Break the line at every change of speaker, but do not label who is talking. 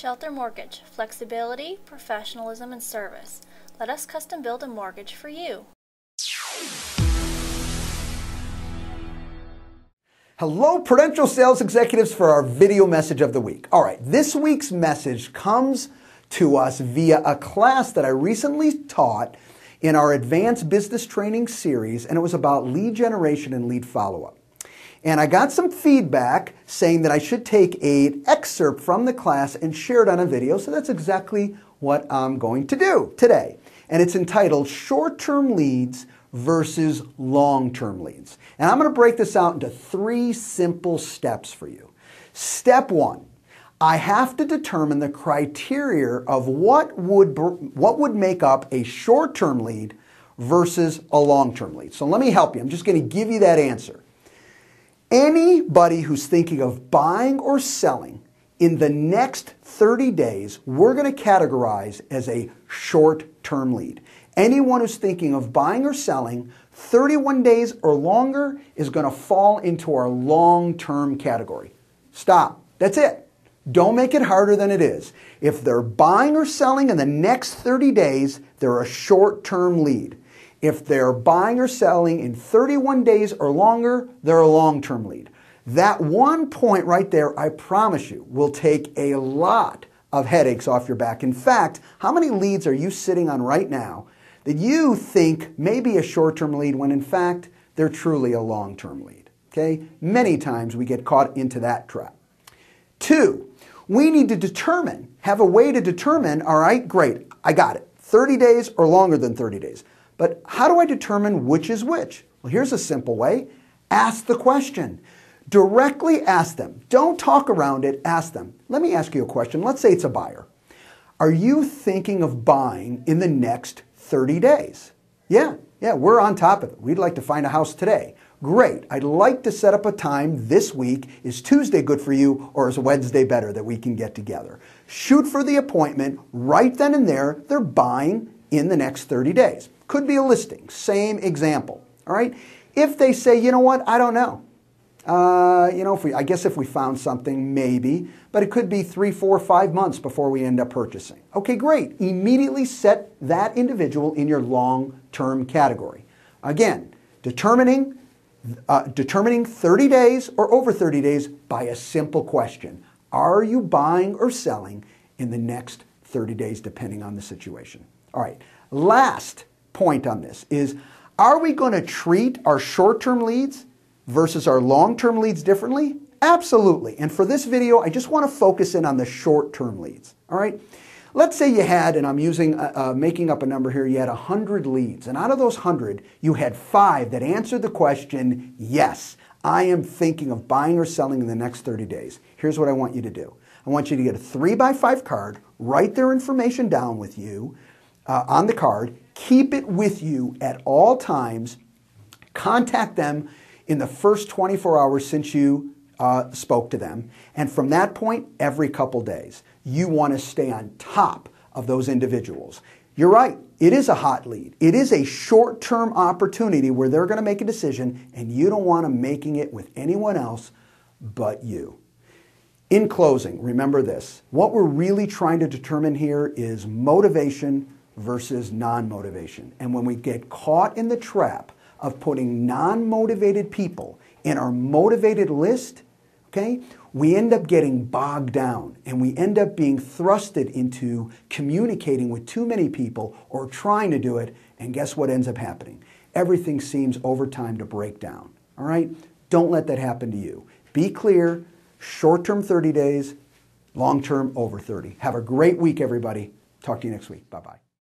Shelter Mortgage. Flexibility, professionalism, and service. Let us custom build a mortgage for you.
Hello, Prudential Sales Executives, for our video message of the week. All right, this week's message comes to us via a class that I recently taught in our Advanced Business Training series, and it was about lead generation and lead follow-up. And I got some feedback saying that I should take an excerpt from the class and share it on a video, so that's exactly what I'm going to do today. And it's entitled Short-Term Leads versus Long-Term Leads. And I'm going to break this out into 3 simple steps for you. Step 1, I have to determine the criteria of what would make up a short-term lead versus a long-term lead. So let me help you. I'm just going to give you that answer. Anybody who's thinking of buying or selling in the next 30 days, we're going to categorize as a short-term lead. Anyone who's thinking of buying or selling 31 days or longer is going to fall into our long-term category. Stop. That's it. Don't make it harder than it is. If they're buying or selling in the next 30 days, they're a short-term lead. If they're buying or selling in 31 days or longer, they're a long-term lead. That one point right there, I promise you, will take a lot of headaches off your back. In fact, how many leads are you sitting on right now that you think may be a short-term lead when in fact they're truly a long-term lead? Okay? Many times we get caught into that trap. 2, we need to have a way to determine, all right, great, I got it, 30 days or longer than 30 days. But how do I determine which is which? Well, here's a simple way. Ask the question. Directly ask them. Don't talk around it, ask them. Let me ask you a question. Let's say it's a buyer. Are you thinking of buying in the next 30 days? Yeah, we're on top of it. We'd like to find a house today. Great. I'd like to set up a time this week. Is Tuesday good for you, or is Wednesday better that we can get together? Shoot for the appointment right then and there. They're buying in the next 30 days. Could be a listing. Same example. All right. If they say, you know what, I don't know. I guess if we found something, maybe, but it could be 3, 4, 5 months before we end up purchasing. Okay, great. Immediately set that individual in your long-term category. Again, determining 30 days or over 30 days by a simple question. Are you buying or selling in the next 30 days, depending on the situation? All right. Last point on this is, are we going to treat our short-term leads versus our long-term leads differently? Absolutely. And for this video, I just want to focus in on the short-term leads. All right. Let's say you had, and I'm making up a number here, you had 100 leads. And out of those 100, you had 5 that answered the question, yes, I am thinking of buying or selling in the next 30 days. Here's what I want you to do. I want you to get a 3x5 card, write their information down with you on the card, keep it with you at all times, contact them in the first 24 hours since you spoke to them. And from that point, every couple days, you want to stay on top of those individuals. You're right. It is a hot lead. It is a short-term opportunity where they're going to make a decision, and you don't want them making it with anyone else but you. In closing, remember this. What we're really trying to determine here is motivation versus non-motivation. And when we get caught in the trap of putting non-motivated people in our motivated list, okay, we end up getting bogged down and we end up being thrusted into communicating with too many people or trying to do it, and guess what ends up happening? Everything seems over time to break down, all right? Don't let that happen to you. Be clear, short-term 30 days, long-term over 30. Have a great week, everybody. Talk to you next week. Bye-bye.